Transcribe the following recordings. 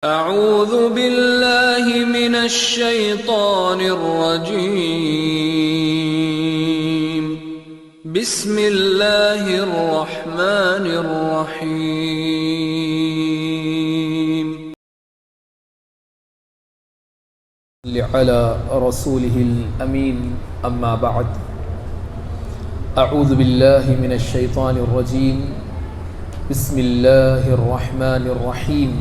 اعوذ باللہ من الشیطان الرجیم بسم اللہ الرحمن الرحیم علی رسولہ الامین اما بعد اعوذ باللہ من الشیطان الرجیم بسم اللہ الرحمن الرحیم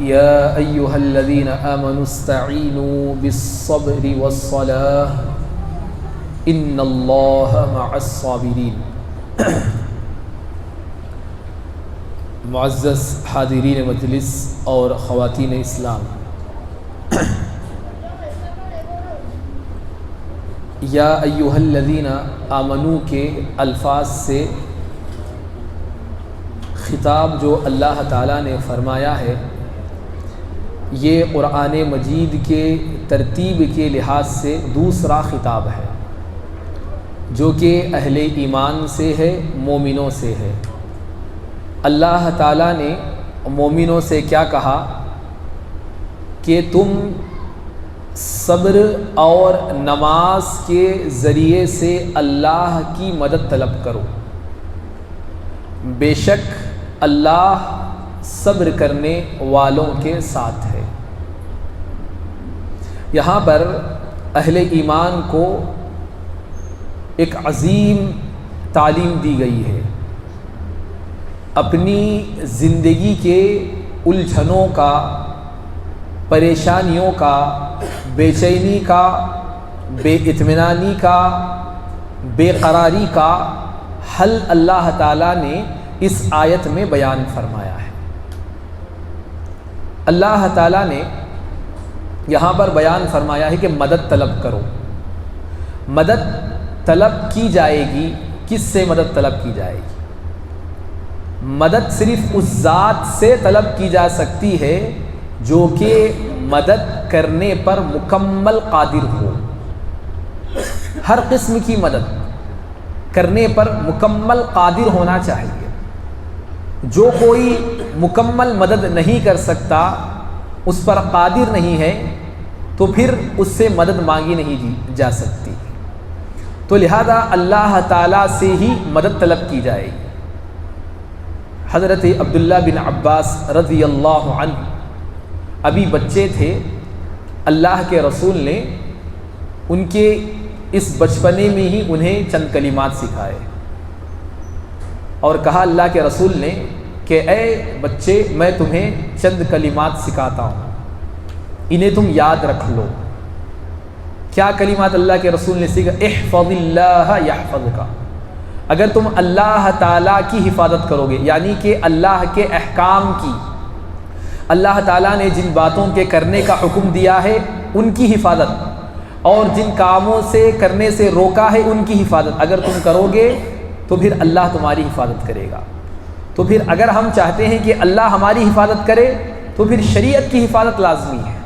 یا ایہا الذین آمنوا استعینوا بالصبر والصلاة ان اللہ مع الصابرین۔ معزز حاضرین مجلس اور خواتین اسلام، یا ایہا الذین آمنوا کے الفاظ سے خطاب جو اللہ تعالیٰ نے فرمایا ہے، یہ قرآن مجید کے ترتیب کے لحاظ سے دوسرا خطاب ہے جو کہ اہل ایمان سے ہے، مومنوں سے ہے۔ اللہ تعالیٰ نے مومنوں سے کیا کہا کہ تم صبر اور نماز کے ذریعے سے اللہ کی مدد طلب کرو، بے شک اللہ صبر کرنے والوں کے ساتھ ہے۔ یہاں پر اہل ایمان کو ایک عظیم تعلیم دی گئی ہے، اپنی زندگی کے الجھنوں کا، پریشانیوں کا، بے چینی کا، بے اطمینانی کا، بے قراری کا حل اللہ تعالیٰ نے اس آیت میں بیان فرمایا ہے۔ اللہ تعالیٰ نے یہاں پر بیان فرمایا ہے کہ مدد طلب کرو۔ مدد طلب کی جائے گی، کس سے مدد طلب کی جائے گی؟ مدد صرف اس ذات سے طلب کی جا سکتی ہے جو کہ مدد کرنے پر مکمل قادر ہو۔ ہر قسم کی مدد کرنے پر مکمل قادر ہونا چاہیے۔ جو کوئی مکمل مدد نہیں کر سکتا، اس پر قادر نہیں ہے، تو پھر اس سے مدد مانگی نہیں جا سکتی۔ تو لہذا اللہ تعالیٰ سے ہی مدد طلب کی جائے گی۔ حضرت عبداللہ بن عباس رضی اللہ عنہ ابھی بچے تھے، اللہ کے رسول نے ان کے اس بچپنے میں ہی انہیں چند کلمات سکھائے اور کہا اللہ کے رسول نے کہ اے بچے، میں تمہیں چند کلمات سکھاتا ہوں، انہیں تم یاد رکھ لو۔ کیا کلمات اللہ کے رسول نے سکھا؟ احفظ اللہ یحفظک۔ اگر تم اللہ تعالیٰ کی حفاظت کرو گے، یعنی کہ اللہ کے احکام کی، اللہ تعالیٰ نے جن باتوں کے کرنے کا حکم دیا ہے ان کی حفاظت، اور جن کاموں سے کرنے سے روکا ہے ان کی حفاظت اگر تم کرو گے تو پھر اللہ تمہاری حفاظت کرے گا۔ تو پھر اگر ہم چاہتے ہیں کہ اللہ ہماری حفاظت کرے تو پھر شریعت کی حفاظت لازمی ہے۔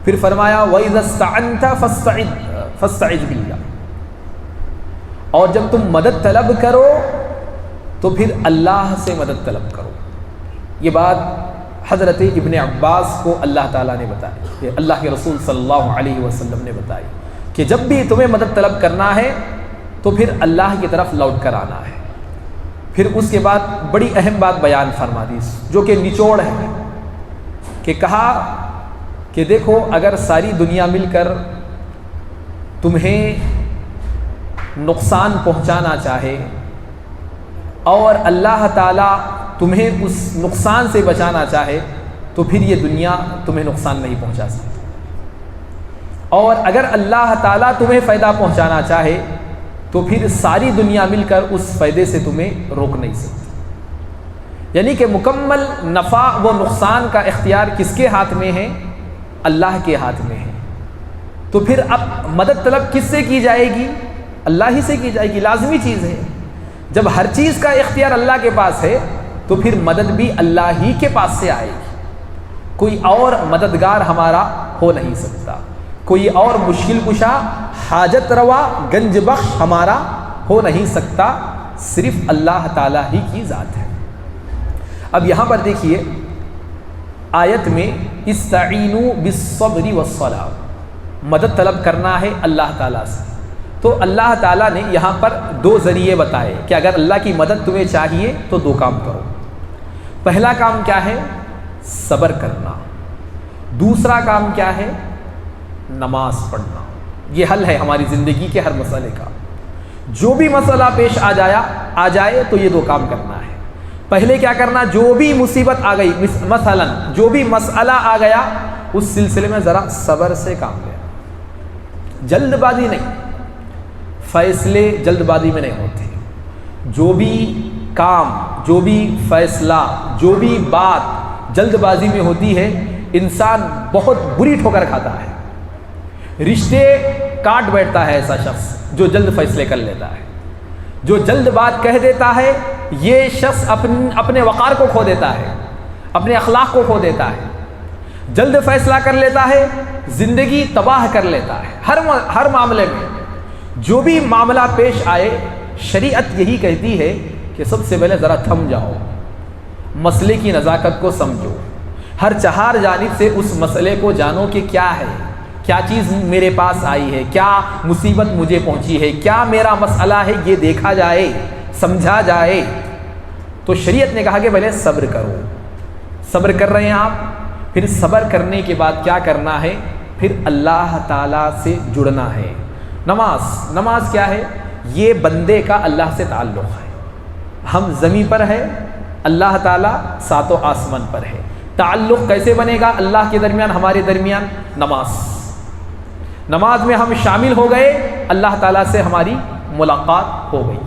پھر فرمایا وَإِذَا اسْتَعَنْتَ فَاسْتَعِذْ بِاللَّهِ، اور جب تم مدد طلب کرو تو پھر اللہ سے مدد طلب کرو۔ یہ بات حضرت ابن عباس کو اللہ تعالیٰ نے بتائی، کہ اللہ کے رسول صلی اللہ علیہ وسلم نے بتائی کہ جب بھی تمہیں مدد طلب کرنا ہے تو پھر اللہ کی طرف لوٹ کر آنا ہے۔ پھر اس کے بعد بڑی اہم بات بیان فرما دی جو کہ نچوڑ ہے، کہ کہا کہ دیکھو، اگر ساری دنیا مل کر تمہیں نقصان پہنچانا چاہے اور اللہ تعالیٰ تمہیں اس نقصان سے بچانا چاہے تو پھر یہ دنیا تمہیں نقصان نہیں پہنچا سکتی، اور اگر اللہ تعالیٰ تمہیں فائدہ پہنچانا چاہے تو پھر ساری دنیا مل کر اس فائدے سے تمہیں روک نہیں سکتی۔ یعنی کہ مکمل نفع و نقصان کا اختیار کس کے ہاتھ میں ہے؟ اللہ کے ہاتھ میں ہے۔ تو پھر اب مدد طلب کس سے کی جائے گی؟ اللہ ہی سے کی جائے گی، لازمی چیز ہے۔ جب ہر چیز کا اختیار اللہ کے پاس ہے تو پھر مدد بھی اللہ ہی کے پاس سے آئے گی۔ کوئی اور مددگار ہمارا ہو نہیں سکتا، کوئی اور مشکل کشا، حاجت روا، گنج بخش ہمارا ہو نہیں سکتا، صرف اللہ تعالیٰ ہی کی ذات ہے۔ اب یہاں پر دیکھیے آیت میں استعینوا بالصبر والصلاۃ، مدد طلب کرنا ہے اللہ تعالیٰ سے، تو اللہ تعالیٰ نے یہاں پر دو ذریعے بتائے کہ اگر اللہ کی مدد تمہیں چاہیے تو دو کام کرو۔ پہلا کام کیا ہے؟ صبر کرنا۔ دوسرا کام کیا ہے؟ نماز پڑھنا۔ یہ حل ہے ہماری زندگی کے ہر مسئلے کا۔ جو بھی مسئلہ پیش آ جائے تو یہ دو کام کرنا ہے۔ پہلے کیا کرنا؟ جو بھی مصیبت آ گئی، مثلا جو بھی مسئلہ آ گیا، اس سلسلے میں ذرا صبر سے کام لینا، جلد بازی نہیں، فیصلے جلد بازی میں نہیں ہوتے۔ جو بھی کام، جو بھی فیصلہ، جو بھی بات جلد بازی میں ہوتی ہے، انسان بہت بری ٹھوکر کھاتا ہے۔ رشتے کاٹ بیٹھتا ہے ایسا شخص جو جلد فیصلے کر لیتا ہے، جو جلد بات کہہ دیتا ہے، یہ شخص اپنے وقار کو کھو دیتا ہے، اپنے اخلاق کو کھو دیتا ہے۔ جلد فیصلہ کر لیتا ہے، زندگی تباہ کر لیتا ہے۔ ہر معاملے میں جو بھی معاملہ پیش آئے، شریعت یہی کہتی ہے کہ سب سے پہلے ذرا تھم جاؤ، مسئلے کی نزاکت کو سمجھو، ہر چہار جانب سے اس مسئلے کو جانو کہ کیا ہے، کیا چیز میرے پاس آئی ہے، کیا مصیبت مجھے پہنچی ہے، کیا میرا مسئلہ ہے، یہ دیکھا جائے، سمجھا جائے۔ تو شریعت نے کہا کہ پہلے صبر کرو۔ صبر کر رہے ہیں آپ، پھر صبر کرنے کے بعد کیا کرنا ہے؟ پھر اللہ تعالیٰ سے جڑنا ہے۔ نماز کیا ہے؟ یہ بندے کا اللہ سے تعلق ہے۔ ہم زمین پر ہے، اللہ تعالیٰ ساتوں آسمان پر ہے۔ تعلق کیسے بنے گا اللہ کے درمیان، ہمارے درمیان؟ نماز میں ہم شامل ہو گئے، اللہ تعالیٰ سے ہماری ملاقات ہو گئی۔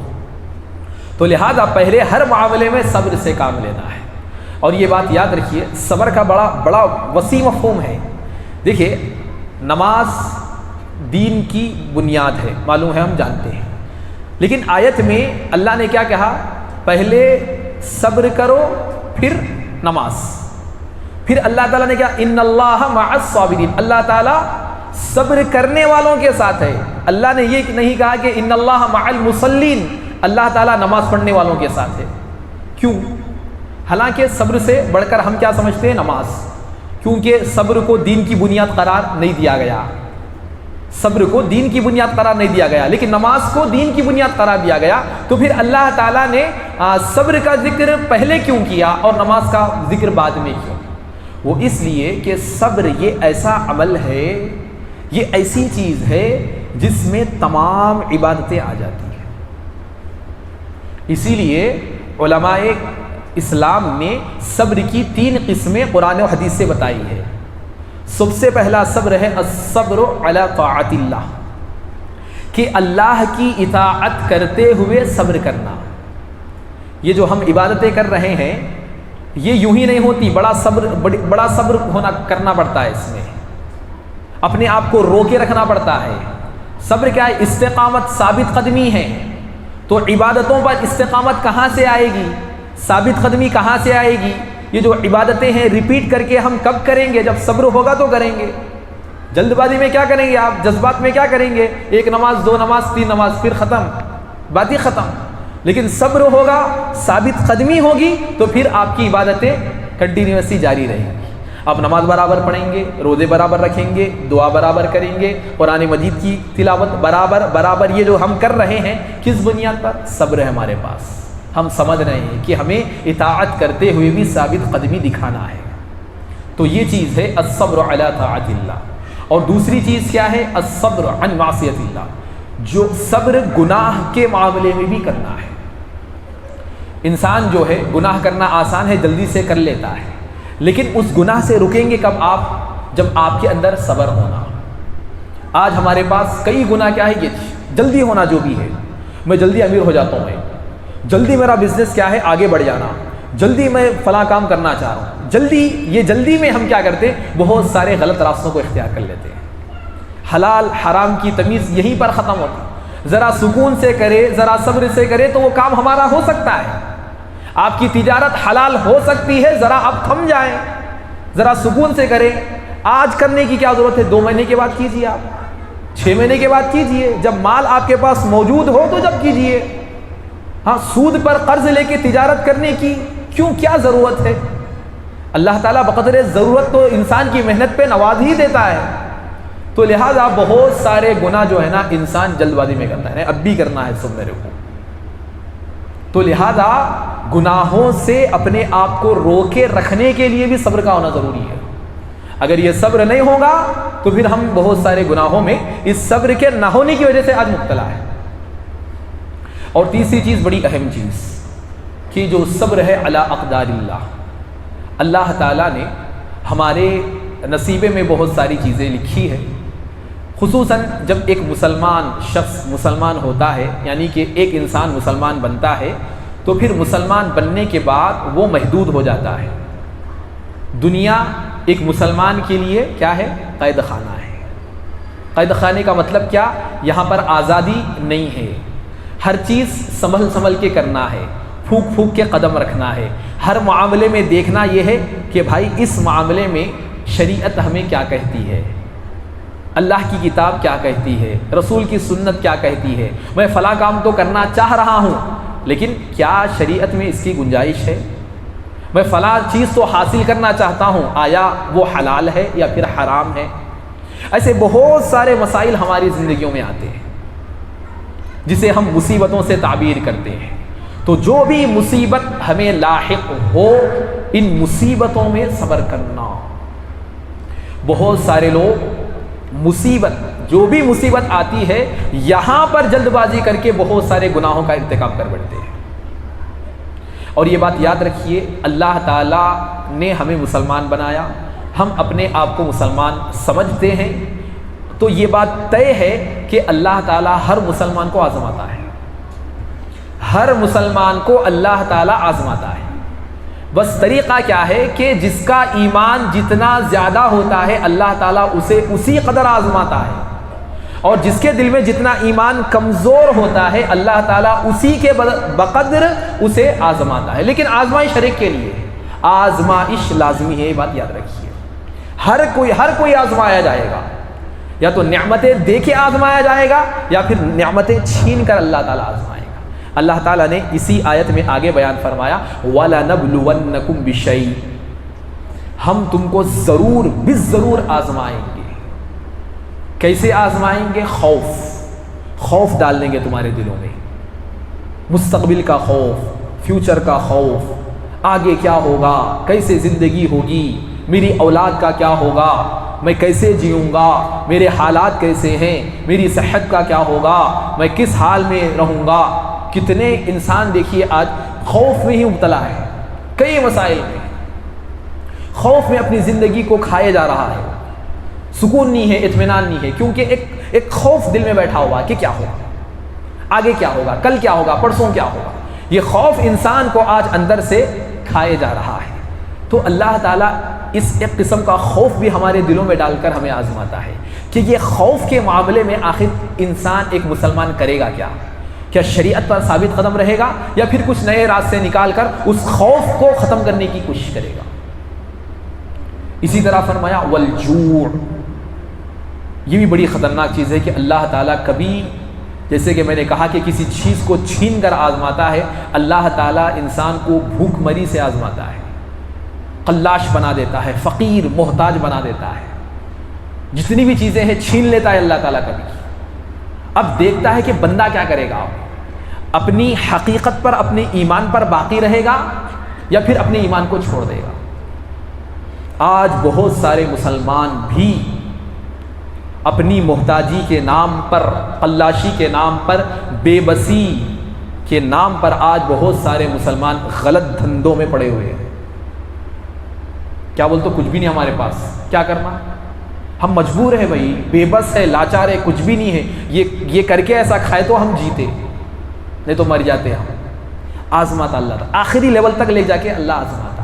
تو لہذا پہلے ہر معاملے میں صبر سے کام لینا ہے۔ اور یہ بات یاد رکھیے، صبر کا بڑا وسیع مفہوم ہے۔ دیکھیے، نماز دین کی بنیاد ہے، معلوم ہے، ہم جانتے ہیں، لیکن آیت میں اللہ نے کیا کہا؟ پہلے صبر کرو، پھر نماز۔ پھر اللہ تعالیٰ نے کہا ان اللہ مع الصابرین، اللہ تعالیٰ صبر کرنے والوں کے ساتھ ہے۔ اللہ نے یہ نہیں کہا کہ ان اللہ مع المصلین، اللہ تعالیٰ نماز پڑھنے والوں کے ساتھ ہے۔ کیوں؟ حالانکہ صبر سے بڑھ کر ہم کیا سمجھتے ہیں؟ نماز، کیونکہ صبر کو دین کی بنیاد قرار نہیں دیا گیا، صبر کو دین کی بنیاد قرار نہیں دیا گیا، لیکن نماز کو دین کی بنیاد قرار دیا گیا۔ تو پھر اللہ تعالیٰ نے صبر کا ذکر پہلے کیوں کیا اور نماز کا ذکر بعد میں کیوں؟ وہ اس لیے کہ صبر یہ ایسا عمل ہے، یہ ایسی چیز ہے جس میں تمام عبادتیں آ جاتی ہیں۔ اسی لیے علماء اسلام نے صبر کی 3 قسمیں قرآن و حدیث سے بتائی ہے۔ سب سے پہلا صبر ہے الصبر علی طاعت اللہ، کہ اللہ کی اطاعت کرتے ہوئے صبر کرنا۔ یہ جو ہم عبادتیں کر رہے ہیں، یہ یوں ہی نہیں ہوتی، بڑا صبر کرنا پڑتا ہے، اس میں اپنے آپ کو روکے رکھنا پڑتا ہے۔ صبر کیا ہے؟ استقامت، ثابت قدمی ہے۔ تو عبادتوں پر استقامت کہاں سے آئے گی؟ ثابت قدمی کہاں سے آئے گی؟ یہ جو عبادتیں ہیں ریپیٹ کر کے ہم کب کریں گے؟ جب صبر ہوگا تو کریں گے۔ جلد بازی میں کیا کریں گے آپ؟ جذبات میں کیا کریں گے؟ 1 نماز، 2 نماز، 3 نماز، پھر ختم، بات ہی ختم۔ لیکن صبر ہوگا، ثابت قدمی ہوگی، تو پھر آپ کی عبادتیں کنٹینیوسلی جاری رہیں گی۔ آپ نماز برابر پڑھیں گے، روزے برابر رکھیں گے، دعا برابر کریں گے، قرآن مجید کی تلاوت برابر۔ یہ جو ہم کر رہے ہیں کس بنیاد پر؟ صبر ہے ہمارے پاس، ہم سمجھ رہے ہیں کہ ہمیں اطاعت کرتے ہوئے بھی ثابت قدمی دکھانا ہے۔ تو یہ چیز ہے الصبر علی طاعت اللہ۔ اور دوسری چیز کیا ہے؟ الصبر عن معصیت اللہ، جو صبر گناہ کے معاملے میں بھی کرنا ہے۔ انسان جو ہے گناہ کرنا آسان ہے، جلدی سے کر لیتا ہے، لیکن اس گناہ سے رکیں گے کب آپ؟ جب آپ کے اندر صبر ہونا۔ آج ہمارے پاس کئی گناہ کیا ہے؟ یہ جلدی ہونا جو بھی ہے، میں جلدی امیر ہو جاتا ہوں، جلدی میرا بزنس کیا ہے آگے بڑھ جانا، جلدی میں فلاں کام کرنا چاہ رہا ہوں، جلدی میں ہم کیا کرتے ہیں؟ بہت سارے غلط راستوں کو اختیار کر لیتے ہیں۔ حلال حرام کی تمیز یہیں پر ختم ہوتی۔ ذرا سکون سے کرے، ذرا صبر سے کرے تو وہ کام ہمارا ہو سکتا ہے۔ آپ کی تجارت حلال ہو سکتی ہے، ذرا آپ تھم جائیں، ذرا سکون سے کریں۔ آج کرنے کی کیا ضرورت ہے؟ 2 مہینے کے بعد کیجیے، آپ 6 مہینے کے بعد کیجیے، جب مال آپ کے پاس موجود ہو تو جب کیجیے۔ ہاں، سود پر قرض لے کے تجارت کرنے کی کیا ضرورت ہے؟ اللہ تعالیٰ بقدر ضرورت تو انسان کی محنت پہ نواز ہی دیتا ہے. تو لہٰذا بہت سارے گناہ جو ہے نا انسان جلد بازی میں کرتا ہے, اب بھی کرنا ہے سب میرے کو. تو لہٰذا گناہوں سے اپنے آپ کو روکے رکھنے کے لیے بھی صبر کا ہونا ضروری ہے. اگر یہ صبر نہیں ہوگا تو پھر ہم بہت سارے گناہوں میں اس صبر کے نہ ہونے کی وجہ سے آج مبتلا ہے. اور تیسری چیز, بڑی اہم چیز, کہ جو صبر ہے علی اقدار اللہ. اللہ تعالیٰ نے ہمارے نصیبے میں بہت ساری چیزیں لکھی ہے. خصوصاً جب ایک مسلمان شخص مسلمان ہوتا ہے, یعنی کہ ایک انسان مسلمان بنتا ہے, تو پھر مسلمان بننے کے بعد وہ محدود ہو جاتا ہے. دنیا ایک مسلمان کے لیے کیا ہے؟ قید خانہ ہے. قید خانے کا مطلب کیا؟ یہاں پر آزادی نہیں ہے. ہر چیز سنبھل کے کرنا ہے, پھونک کے قدم رکھنا ہے. ہر معاملے میں دیکھنا یہ ہے کہ بھائی اس معاملے میں شریعت ہمیں کیا کہتی ہے, اللہ کی کتاب کیا کہتی ہے, رسول کی سنت کیا کہتی ہے. میں فلاں کام تو کرنا چاہ رہا ہوں, لیکن کیا شریعت میں اس کی گنجائش ہے؟ میں فلاں چیز تو حاصل کرنا چاہتا ہوں, آیا وہ حلال ہے یا پھر حرام ہے؟ ایسے بہت سارے مسائل ہماری زندگیوں میں آتے ہیں جسے ہم مصیبتوں سے تعبیر کرتے ہیں. تو جو بھی مصیبت ہمیں لاحق ہو, ان مصیبتوں میں صبر کرنا. بہت سارے لوگ جو بھی مصیبت آتی ہے یہاں پر جلد بازی کر کے بہت سارے گناہوں کا ارتکاب کر بیٹھتے ہیں. اور یہ بات یاد رکھیے, اللہ تعالیٰ نے ہمیں مسلمان بنایا, ہم اپنے آپ کو مسلمان سمجھتے ہیں, تو یہ بات طے ہے کہ اللہ تعالیٰ ہر مسلمان کو آزماتا ہے. ہر مسلمان کو اللہ تعالیٰ آزماتا ہے. بس طریقہ کیا ہے کہ جس کا ایمان جتنا زیادہ ہوتا ہے اللہ تعالیٰ اسے اسی قدر آزماتا ہے, اور جس کے دل میں جتنا ایمان کمزور ہوتا ہے اللہ تعالیٰ اسی کے بقدر اسے آزماتا ہے. لیکن آزمائش ہر ایک کے لیے, آزمائش لازمی ہے, یہ بات یاد رکھیے. ہر کوئی آزمایا جائے گا, یا تو نعمتیں دے کے آزمایا جائے گا یا پھر نعمتیں چھین کر اللہ تعالیٰ آزمائے گا. اللہ تعالیٰ نے اسی آیت میں آگے بیان فرمایا, وَلَنَبْلُوَنَّكُمْ بِشَيْءٍ, ہم تم کو ضرور آزمائیں گے. کیسے آزمائیں گے؟ خوف ڈال دیں گے تمہارے دلوں میں, مستقبل کا خوف, فیوچر کا خوف, آگے کیا ہوگا, کیسے زندگی ہوگی, میری اولاد کا کیا ہوگا, میں کیسے جیوں گا, میرے حالات کیسے ہیں, میری صحت کا کیا ہوگا, میں کس حال میں رہوں گا. کتنے انسان دیکھیے آج خوف میں ہی مبتلا ہے, کئی مسائل میں خوف میں اپنی زندگی کو کھائے جا رہا ہے. سکون نہیں ہے, اطمینان نہیں ہے, کیونکہ ایک خوف دل میں بیٹھا ہوا کہ کیا ہوگا, آگے کیا ہوگا, کل کیا ہوگا, پرسوں کیا ہوگا. یہ خوف انسان کو آج اندر سے کھائے جا رہا ہے. تو اللہ تعالیٰ اس ایک قسم کا خوف بھی ہمارے دلوں میں ڈال کر ہمیں آزماتا ہے کہ یہ خوف کے معاملے میں آخر انسان ایک مسلمان کرے گا کیا شریعت پر ثابت قدم رہے گا یا پھر کچھ نئے راستے نکال کر اس خوف کو ختم کرنے کی کوشش کرے گا. اسی طرح فرمایا والجوع, یہ بھی بڑی خطرناک چیز ہے کہ اللہ تعالیٰ کبھی, جیسے کہ میں نے کہا کہ کسی چیز کو چھین کر آزماتا ہے, اللہ تعالیٰ انسان کو بھوک مری سے آزماتا ہے, قلاش بنا دیتا ہے, فقیر محتاج بنا دیتا ہے, جتنی بھی چیزیں ہیں چھین لیتا ہے اللہ تعالیٰ کبھی. اب دیکھتا ہے کہ بندہ کیا کرے گا, اپنی حقیقت پر, اپنے ایمان پر باقی رہے گا یا پھر اپنے ایمان کو چھوڑ دے گا. آج بہت سارے مسلمان بھی اپنی محتاجی کے نام پر, قلاشی کے نام پر, بے بسی کے نام پر آج بہت سارے مسلمان غلط دھندوں میں پڑے ہوئے ہیں. کیا بولتے کچھ بھی نہیں ہمارے پاس, کیا کرنا, ہم مجبور ہیں بھائی, بے بس ہے, لاچار ہے, کچھ بھی نہیں ہے, یہ کر کے ایسا کھائے تو ہم جیتے, نہیں تو مر جاتے ہم. آزماتا اللہ تھا, آخری لیول تک لے جا کے اللہ آزماتا.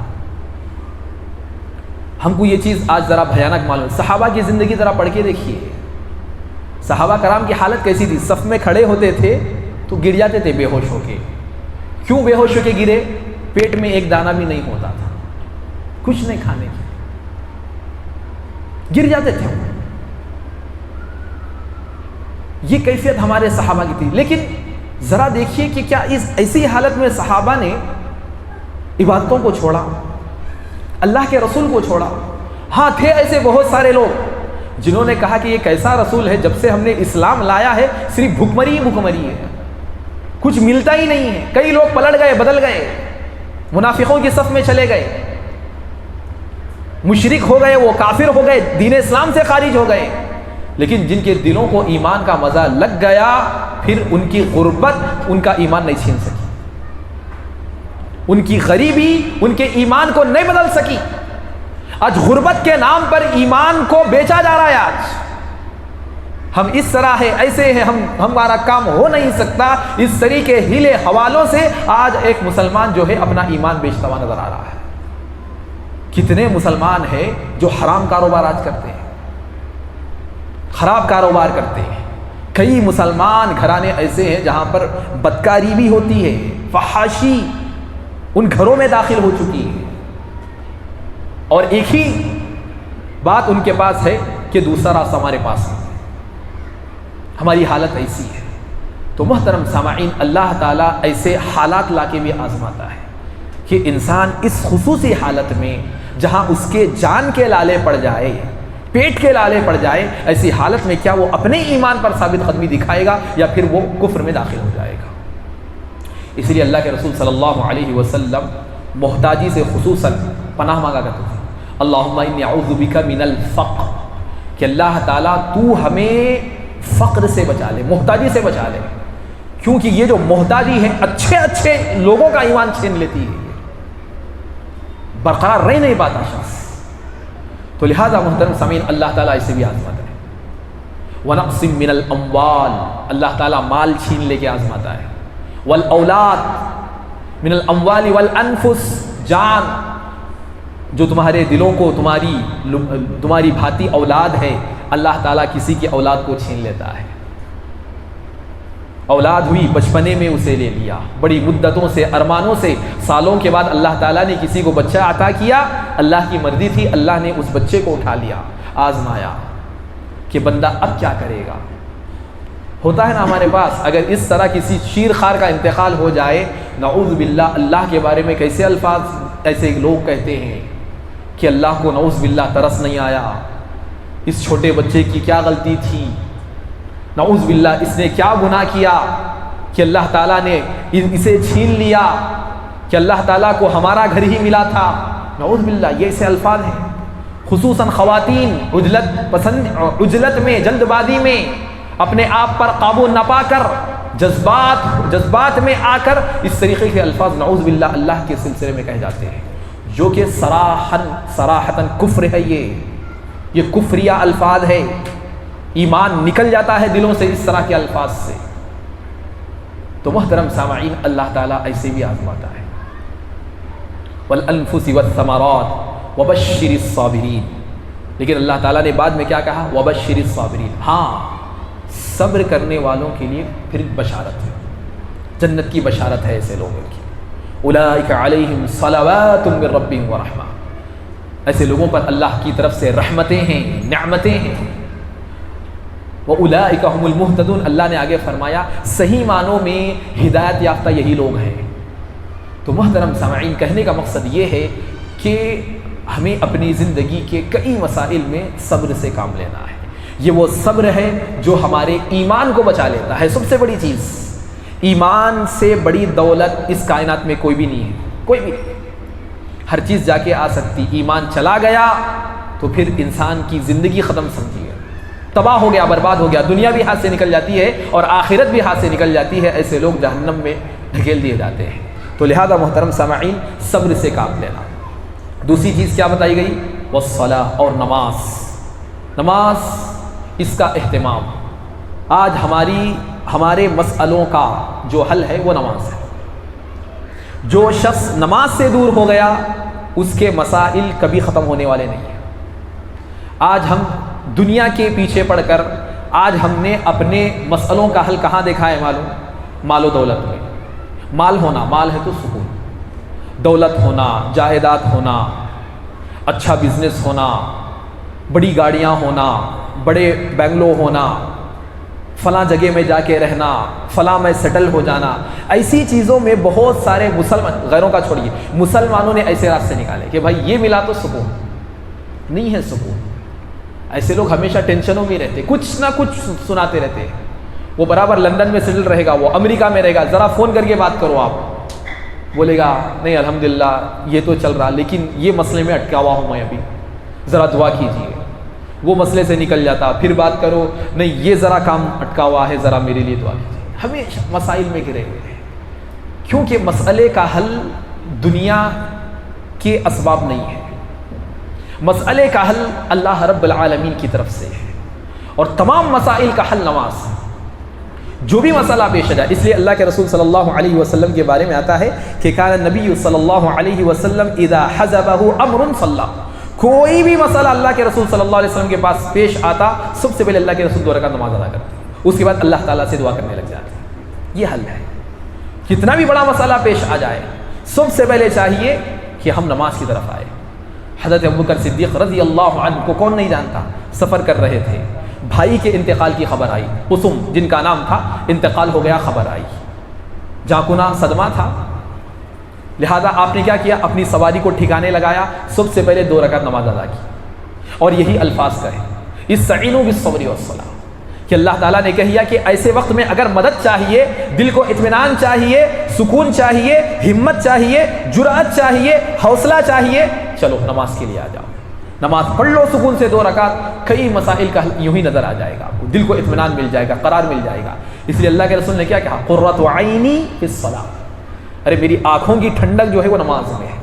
ہم کو یہ چیز آج ذرا بھیانک معلوم. صحابہ کی زندگی ذرا پڑھ کے دیکھیے, صحابہ کرام کی حالت کیسی تھی. صف میں کھڑے ہوتے تھے تو گر جاتے تھے بے ہوش ہو کے. کیوں بے ہوش ہو کے گرے؟ پیٹ میں ایک دانہ بھی نہیں ہوتا تھا, کچھ نہیں کھانے کی, گر جاتے تھے. یہ کیفیت ہمارے صحابہ کی تھی. لیکن ذرا دیکھیے کہ کیا اس ایسی حالت میں صحابہ نے عبادتوں کو چھوڑا, اللہ کے رسول کو چھوڑا. ہاں تھے ایسے بہت سارے لوگ جنہوں نے کہا کہ یہ کیسا رسول ہے، جب سے ہم نے اسلام لایا ہے صرف بھکمری ہے، کچھ ملتا ہی نہیں ہے. کئی لوگ پلٹ گئے، بدل گئے، منافقوں کی صف میں چلے گئے، مشرک ہو گئے، وہ کافر ہو گئے، دین اسلام سے خارج ہو گئے. لیکن جن کے دلوں کو ایمان کا مزہ لگ گیا، پھر ان کی غربت ان کا ایمان نہیں چھین سکی، ان کی غریبی ان کے ایمان کو نہیں بدل سکی. آج غربت کے نام پر ایمان کو بیچا جا رہا ہے. آج ہم اس طرح ہے، ایسے ہیں، ہمارا کام ہو نہیں سکتا، اس طریقے ہیلے حوالوں سے آج ایک مسلمان جو ہے اپنا ایمان بیچتا ہوا نظر آ رہا ہے. کتنے مسلمان ہیں جو حرام کاروبار آج کرتے ہیں، خراب کاروبار کرتے ہیں. کئی مسلمان گھرانے ایسے ہیں جہاں پر بدکاری بھی ہوتی ہے، فحاشی ان گھروں میں داخل ہو چکی ہے، اور ایک ہی بات ان کے پاس ہے کہ دوسرا راستہ ہمارے پاس ہے. ہماری حالت ایسی ہے. تو محترم سامعین، اللہ تعالیٰ ایسے حالات لا کے بھی آزماتا ہے کہ انسان اس خصوصی حالت میں جہاں اس کے جان کے لالے پڑ جائے، پیٹ کے لالے پڑ جائے، ایسی حالت میں کیا وہ اپنے ایمان پر ثابت قدمی دکھائے گا یا پھر وہ کفر میں داخل ہو جائے گا. اس لیے اللہ کے رسول صلی اللہ علیہ وسلم محتاجی سے خصوصاً پناہ مانگا کرتے تھے. اللہم انی اعوذ بک من الفقر، کہ اللہ تعالیٰ تو ہمیں فقر سے بچا لے، محتاجی سے بچا لے، کیونکہ یہ جو محتاجی ہے اچھے لوگوں کا ایمان چھین لیتی ہے، برقرار رہ نہیں پاتا شخص. تو لہذا محترم سامعین، اللہ تعالیٰ اسے بھی آزماتا ہے. وَنَقْصٍ مِّنَ الْأَمْوَالِ، اللہ تعالیٰ مال چھین لے کے آزماتا ہے. وَالْأَوْلَادِ مِنَ الْأَمْوَالِ وَالْأَنفُسِ، جان جو تمہارے دلوں کو تمہاری بھاتی اولاد ہے، اللہ تعالیٰ کسی کی اولاد کو چھین لیتا ہے. اولاد ہوئی بچپنے میں اسے لے لیا، بڑی مدتوں سے، ارمانوں سے، سالوں کے بعد اللہ تعالیٰ نے کسی کو بچہ عطا کیا، اللہ کی مرضی تھی، اللہ نے اس بچے کو اٹھا لیا، آزمایا کہ بندہ اب کیا کرے گا. ہوتا ہے نا ہمارے پاس، اگر اس طرح کسی شیر خار کا انتقال ہو جائے، نعوذ باللہ، اللہ کے بارے میں کیسے الفاظ ایسے لوگ کہتے ہیں کہ اللہ کو نعوذ باللہ ترس نہیں آیا، اس چھوٹے بچے کی کیا غلطی تھی، نعوذ باللہ اس نے کیا گناہ کیا کہ اللہ تعالیٰ نے اسے چھین لیا، کہ اللہ تعالیٰ کو ہمارا گھر ہی ملا تھا. نعوذ باللہ یہ ایسے الفاظ ہیں. خصوصاً خواتین عجلت میں، جلد بازی میں، اپنے آپ پر قابو نہ پا کر جذبات میں آ کر اس طریقے کے الفاظ نعوذ باللہ اللہ کے سلسلے میں کہے جاتے ہیں، جو کہ صراحتاً کفر ہے. یہ کفریہ الفاظ ہے. ایمان نکل جاتا ہے دلوں سے اس طرح کے الفاظ سے. تو محترم سامعین، اللہ تعالیٰ ایسے بھی آزماتا ہے. وَالْأَنفُسِ وَالثَّمَرَاتِ وَبَشِّرِ الصَّابِرِينَ، لیکن اللہ تعالیٰ نے بعد میں کیا کہا؟ وَبَشِّرِ الصَّابِرِينَ، ہاں صبر کرنے والوں کے لیے پھر بشارت ہے، جنت کی بشارت ہے ایسے لوگوں کی. اولئک علیہم صلوات من ربہم ورحمہ، ایسے لوگوں پر اللہ کی طرف سے رحمتیں ہیں، نعمتیں ہیں. وَأُولَئِكَ هُمُ الْمُهْتَدُونَ، اللہ نے آگے فرمایا صحیح معنوں میں ہدایت یافتہ یہی لوگ ہیں. تو محترم سامعین، کہنے کا مقصد یہ ہے کہ ہمیں اپنی زندگی کے کئی مسائل میں صبر سے کام لینا ہے. یہ وہ صبر ہے جو ہمارے ایمان کو بچا لیتا ہے. سب سے بڑی چیز، ایمان سے بڑی دولت اس کائنات میں کوئی بھی نہیں ہے، کوئی بھی. ہر چیز جا کے آ سکتی، ایمان چلا گیا تو پھر انسان کی زندگی ختم سمجھیے، تباہ ہو گیا، برباد ہو گیا. دنیا بھی ہاتھ سے نکل جاتی ہے اور آخرت بھی ہاتھ سے نکل جاتی ہے. ایسے لوگ جہنم میں دھکیل دیے جاتے ہیں. تو لہذا محترم سامعین، صبر سے کام لینا. دوسری چیز کیا بتائی گئی؟ والصلاۃ، اور نماز اس کا اہتمام. آج ہمارے مسئلوں کا جو حل ہے وہ نماز ہے. جو شخص نماز سے دور ہو گیا اس کے مسائل کبھی ختم ہونے والے نہیں ہیں. آج ہم دنیا کے پیچھے پڑ کر آج ہم نے اپنے مسئلوں کا حل کہاں دیکھا ہے؟ معلوم؟ مال و دولت میں. مال ہونا، مال ہے تو سکون، دولت ہونا، جائیداد ہونا، اچھا بزنس ہونا، بڑی گاڑیاں ہونا، بڑے بنگلو ہونا، فلاں جگہ میں جا کے رہنا، فلاں میں سیٹل ہو جانا، ایسی چیزوں میں بہت سارے مسلمان، غیروں کا چھوڑیے، مسلمانوں نے ایسے راستے نکالے کہ بھائی یہ ملا تو سکون نہیں ہے۔ سکون، ایسے لوگ ہمیشہ ٹینشنوں میں رہتے، کچھ نہ کچھ سناتے رہتے ہیں۔ وہ برابر لندن میں سیٹل رہے گا، وہ امریکہ میں رہے گا، ذرا فون کر کے بات کرو، آپ بولے گا نہیں الحمدللہ یہ تو چل رہا، لیکن یہ مسئلے میں اٹکا ہوا ہوں میں، ابھی ذرا دعا کیجیے۔ وہ مسئلے سے نکل جاتا، پھر بات کرو، نہیں یہ ذرا کام اٹکا ہوا ہے، ذرا میرے لیے دعا کیجیے۔ ہمیشہ مسائل میں گرے ہوئے ہیں، کیونکہ مسئلے کا حل دنیا کے اسباب نہیں ہے، مسئلے کا حل اللہ رب العالمین کی طرف سے ہے، اور تمام مسائل کا حل نماز۔ جو بھی مسئلہ پیش آ جائے، اس لیے اللہ کے رسول صلی اللہ علیہ وسلم کے بارے میں آتا ہے کہ کان نبی صلی اللہ علیہ وسلم اذا حزبہ امر صلی، کوئی بھی مسئلہ اللہ کے رسول صلی اللہ علیہ وسلم کے پاس پیش آتا، سب سے پہلے اللہ کے رسول 2 رکعت نماز ادا کرتے، اس کے بعد اللہ تعالیٰ سے دعا کرنے لگ جاتے۔ یہ حل ہے، کتنا بھی بڑا مسئلہ پیش آ جائے، سب سے پہلے چاہیے کہ ہم نماز کی طرف آئے۔ حضرت ابوبکر صدیق رضی اللہ عنہ کو کون نہیں جانتا، سفر کر رہے تھے، بھائی کے انتقال کی خبر آئی، قسم جن کا نام تھا، انتقال ہو گیا، خبر آئی، جاکنا صدمہ تھا، لہذا آپ نے کیا کیا، اپنی سواری کو ٹھکانے لگایا، سب سے پہلے 2 رکعت نماز ادا کی، اور یہی الفاظ کہے استعینوا بالصبر والصلاۃ، کہ اللہ تعالیٰ نے کہیا کہ ایسے وقت میں اگر مدد چاہیے، دل کو اطمینان چاہیے، سکون چاہیے، ہمت چاہیے، جرأت چاہیے، حوصلہ چاہیے، چلو نماز کے لیے آ جاؤ، نماز پڑھ لو سکون سے 2 رکعت، کئی مسائل کا حل یوں ہی نظر آ جائے گا آپ کو، دل کو اطمینان مل جائے گا، قرار مل جائے گا۔ اس لیے اللہ کے رسول نے کیا کہا، قرۃ عینی فی الصلاۃ، ارے میری آنکھوں کی ٹھنڈک جو ہے وہ نماز میں ہے۔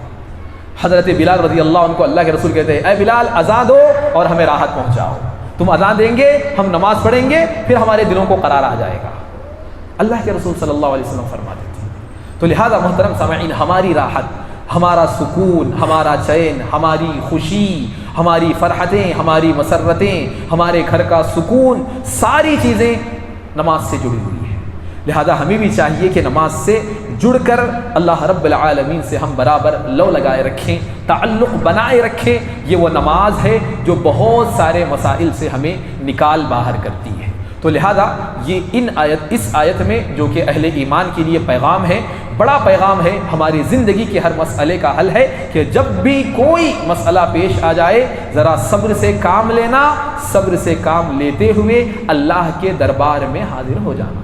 حضرت بلال رضی اللہ عنہ کو اللہ کے رسول کہتے ہیں، اے بلال اذان دو اور ہمیں راحت پہنچاؤ، تم اذان دیں گے، ہم نماز پڑھیں گے، پھر ہمارے دلوں کو قرار آ جائے گا۔ اللہ کے رسول صلی اللہ علیہ وسلم فرماتے تھے۔ تو لہذا محترم سامعین، ہماری راحت، ہمارا سکون، ہمارا چین، ہماری خوشی، ہماری فرحتیں، ہماری مسرتیں، ہمارے گھر کا سکون، ساری چیزیں نماز سے جڑی ہوئی ہیں۔ لہذا ہمیں بھی چاہیے کہ نماز سے جڑ کر اللہ رب العالمین سے ہم برابر لو لگائے رکھیں، تعلق بنائے رکھیں۔ یہ وہ نماز ہے جو بہت سارے مسائل سے ہمیں نکال باہر کرتی ہے۔ تو لہذا یہ اس آیت میں جو کہ اہل ایمان کے لیے پیغام ہے، بڑا پیغام ہے، ہماری زندگی کے ہر مسئلے کا حل ہے کہ جب بھی کوئی مسئلہ پیش آ جائے، ذرا صبر سے کام لینا، صبر سے کام لیتے ہوئے اللہ کے دربار میں حاضر ہو جانا،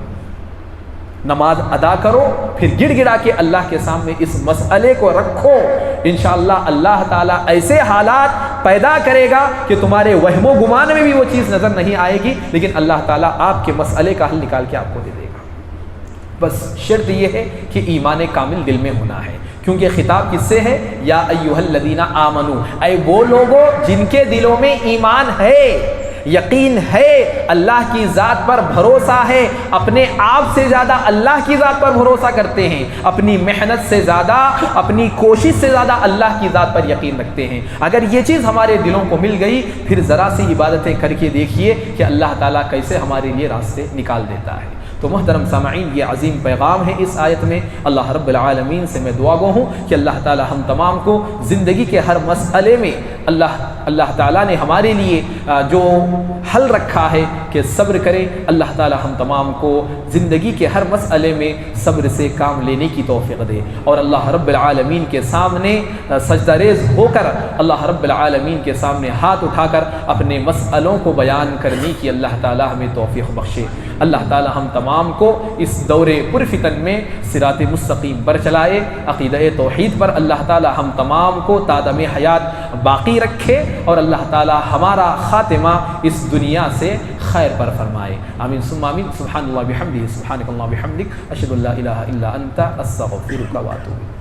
نماز ادا کرو، پھر گڑ گڑا کے اللہ کے سامنے اس مسئلے کو رکھو، انشاءاللہ اللہ تعالیٰ ایسے حالات پیدا کرے گا کہ تمہارے وہم و گمان میں بھی وہ چیز نظر نہیں آئے گی، لیکن اللہ تعالیٰ آپ کے مسئلے کا حل نکال کے آپ کو دے دے گا۔ بس شرط یہ ہے کہ ایمان کامل دل میں ہونا ہے، کیونکہ خطاب کس سے ہے، یا ایھا الذین آمنو، اے وہ لوگوں جن کے دلوں میں ایمان ہے، یقین ہے، اللہ کی ذات پر بھروسہ ہے، اپنے آپ سے زیادہ اللہ کی ذات پر بھروسہ کرتے ہیں، اپنی محنت سے زیادہ، اپنی کوشش سے زیادہ اللہ کی ذات پر یقین رکھتے ہیں۔ اگر یہ چیز ہمارے دلوں کو مل گئی، پھر ذرا سی عبادتیں کر کے دیکھیے کہ اللہ تعالیٰ کیسے ہمارے لیے راستے نکال دیتا ہے۔ تو محترم سامعین، یہ عظیم پیغام ہے اس آیت میں۔ اللہ رب العالمین سے میں دعا گو ہوں کہ اللہ تعالی ہم تمام کو زندگی کے ہر مسئلے میں اللہ تعالیٰ نے ہمارے لیے جو حل رکھا ہے کہ صبر کریں، اللہ تعالی ہم تمام کو زندگی کے ہر مسئلے میں صبر سے کام لینے کی توفیق دے، اور اللہ رب العالمین کے سامنے سجدہ ریز ہو کر، اللہ رب العالمین کے سامنے ہاتھ اٹھا کر اپنے مسئلوں کو بیان کرنے کی اللہ تعالی ہمیں توفیق بخشے۔ اللہ تعالی ہم تمام کو اس دور پرفتن میں صراط مستقیم پر چلائے، عقیدہ توحید پر اللہ تعالی ہم تمام کو تادم حیات باقی رکھے، اور اللہ تعالی ہمارا خاتمہ اس دنیا سے خیر پر فرمائے۔ آمین ثم آمین۔ سبحان اللہ بحمدہ، سبحانک اللہم وبحمدک، اشہد ان لا الہ الا انت، استغفرک و اتوب الیک۔